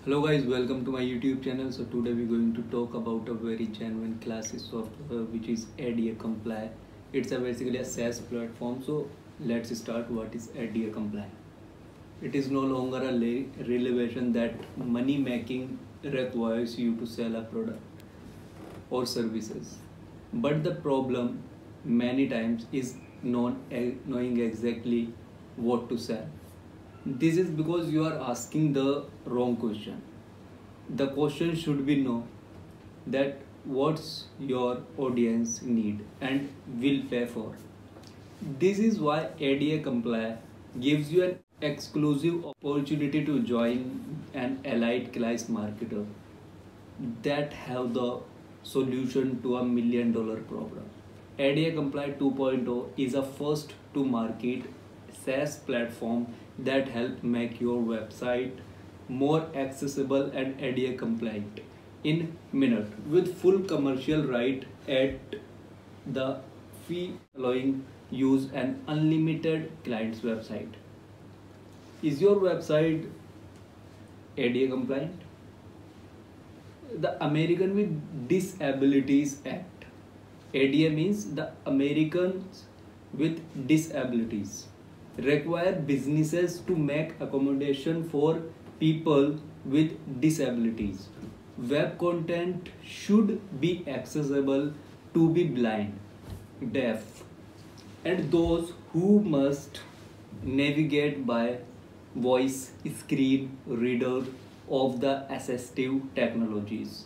Hello guys, welcome to my YouTube channel. So today we're going to talk about a very genuine classic software which is ADA Comply. It's basically a SaaS platform. So let's start. What is ADA Comply? It is no longer a revelation that money making requires you to sell a product or services. But the problem many times is knowing exactly what to sell. This is because you are asking the wrong question. The question should be no, that what's your audience need and will pay for. This is why ADA Comply gives you an exclusive opportunity to join an elite class marketer that have the solution to $1 million problem. ADA Comply 2.0 is a first to market SaaS platform that help make your website more accessible and ADA compliant in minute with full commercial right at the fee allowing use an unlimited client's website. Is your website ADA compliant? The American with Disabilities Act. ADA means the Americans with Disabilities require businesses to make accommodation for people with disabilities. Web content should be accessible to be blind, deaf, and those who must navigate by voice screen reader of the assistive technologies.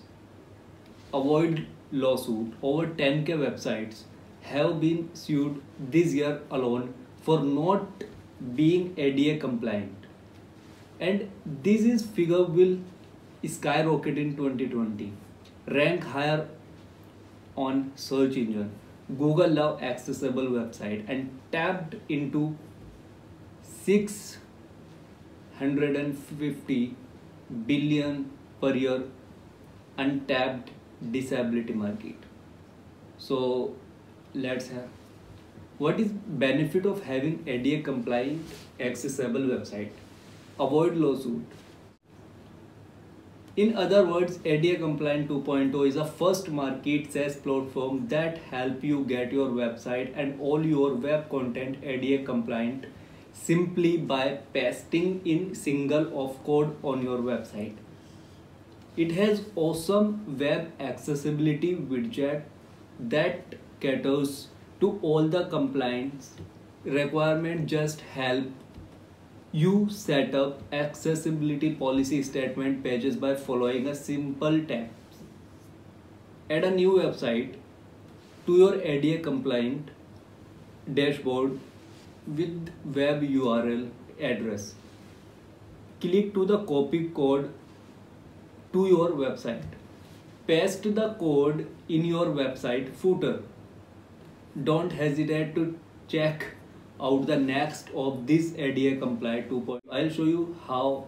Avoid lawsuit. Over 10k websites have been sued this year alone for not being ADA compliant, and this figure will skyrocket in 2020. Rank higher on search engine. Google love accessible website and tapped into 650 billion per year untapped disability market. So let's have what is benefit of having ADA compliant accessible website? Avoid lawsuit. In other words, ADA compliant 2.0 is a first market SaaS platform that help you get your website and all your web content ADA compliant simply by pasting in single of code on your website. It has awesome web accessibility widget that caters to all the compliance requirement. Just help you set up accessibility policy statement pages by following a simple steps. Add a new website to your ADA compliant dashboard with web URL address. Click to the copy code to your website. Paste the code in your website footer. Don't hesitate to check out the next of this ADA Comply 2.0. I'll show you how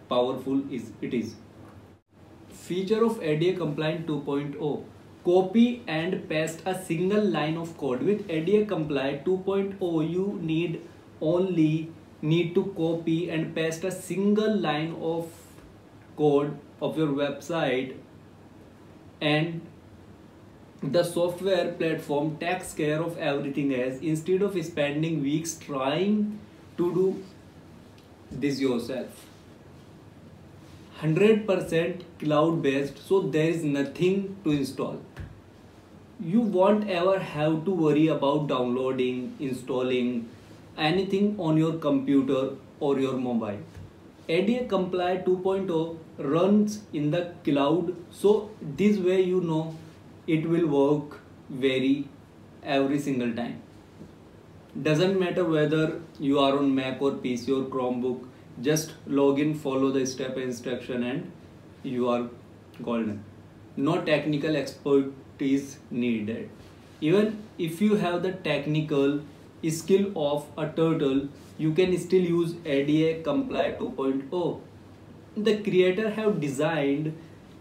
powerful it is. Feature of ADA Compliant 2.0. Copy and paste a single line of code. With ADA Comply 2.0, you only need to copy and paste a single line of code of your website, and the software platform takes care of everything else instead of spending weeks trying to do this yourself. 100% cloud based, so there is nothing to install. You won't ever have to worry about downloading, installing anything on your computer or your mobile. ADA Comply 2.0 runs in the cloud, so this way you know it will work every single time. Doesn't matter whether you are on Mac or PC or Chromebook, just log in, follow the step instruction and you are golden. No technical expertise needed. Even if you have the technical skill of a turtle, you can still use ADA Comply 2.0. The creator have designed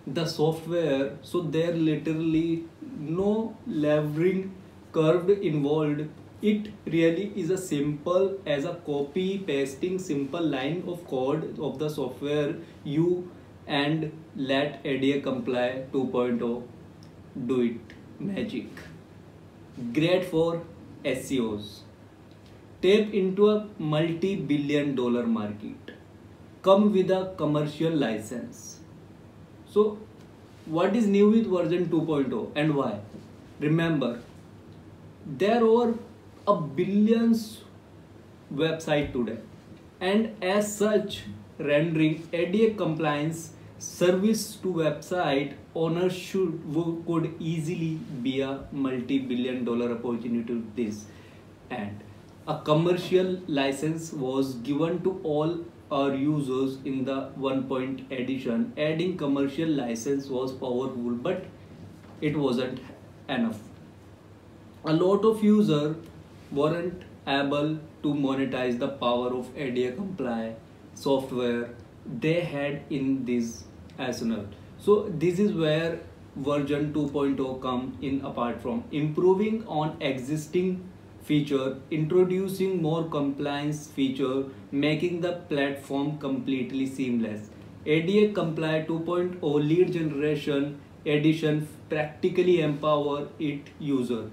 the software so there literally no leveling curve involved. It really is a simple as a copy pasting simple line of code of the software you and let ADA Comply 2.0 do it magic. Great for SEOs. Tap into a multi-billion dollar market. Come with a commercial license. So what is new with version 2.0 and why? Remember, there are a billions website today, and as such rendering ADA compliance service to website owners could easily be a multi-billion dollar opportunity to this. And a commercial license was given to all our users in the 1 edition. Adding commercial license was powerful, but it wasn't enough. A lot of users weren't able to monetize the power of ADA comply software they had in this arsenal. So this is where version 2.0 come in, apart from improving on existing feature, introducing more compliance feature, making the platform completely seamless. ADA Comply 2.0 lead generation edition practically empower its user.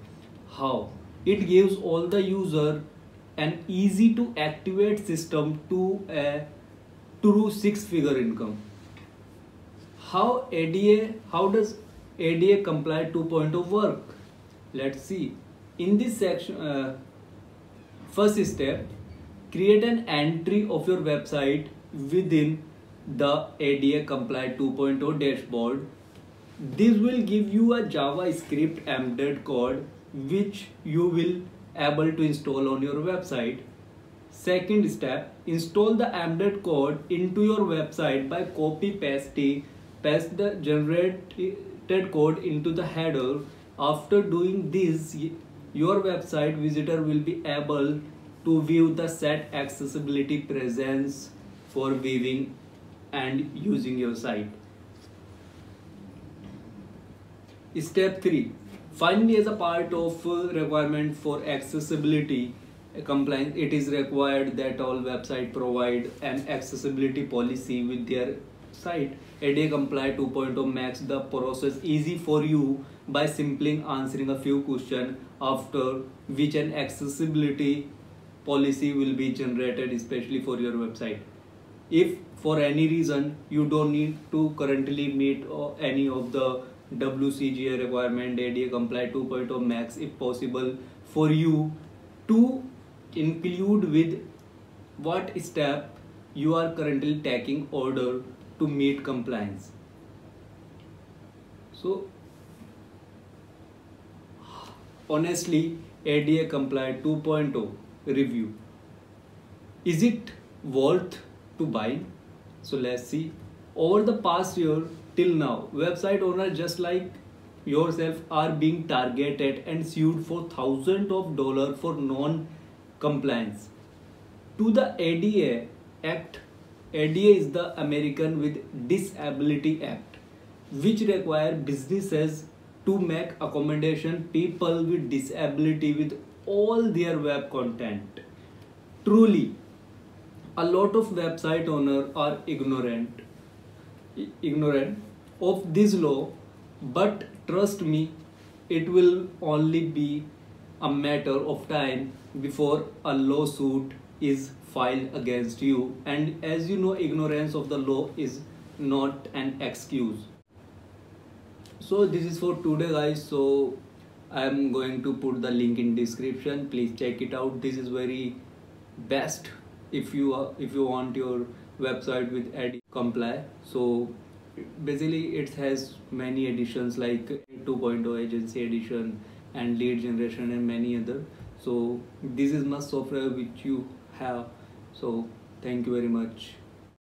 How? It gives all the user an easy to activate system to a true six-figure income. How does ADA Comply 2.0 work? Let's see. In this section, first step, create an entry of your website within the ADA Comply 2.0 dashboard. This will give you a JavaScript embedded code which you will able to install on your website. Second step, install the embedded code into your website by paste the generated code into the header. After doing this, your website visitor will be able to view the set accessibility presence for viewing and using your site. Step 3. Finally, as a part of requirement for accessibility compliance, it is required that all websites provide an accessibility policy with their site. ADA Comply 2.0 makes the process easy for you by simply answering a few questions, after which an accessibility policy will be generated especially for your website. If for any reason you don't need to currently meet any of the WCAG requirement, ADA Comply 2.0 makes it possible for you to include with what step you are currently taking order to meet compliance. So honestly, ADA Comply 2.0 review, is it worth to buy? So let's see. Over the past year till now, website owners just like yourself are being targeted and sued for thousands of dollars for non-compliance to the ADA Act. ADA is the American with Disability Act, which require businesses to make accommodation people with disability with all their web content. Truly, a lot of website owners are ignorant of this law, but trust me, it will only be a matter of time before a lawsuit is filed against you. And as you know, ignorance of the law is not an excuse. So this is for today, guys. So I am going to put the link in description. Please check it out. This is very best if you want your website with ADA comply. So basically it has many editions like 2.0 agency edition and lead generation and many other. So this is my software which you have. So thank you very much.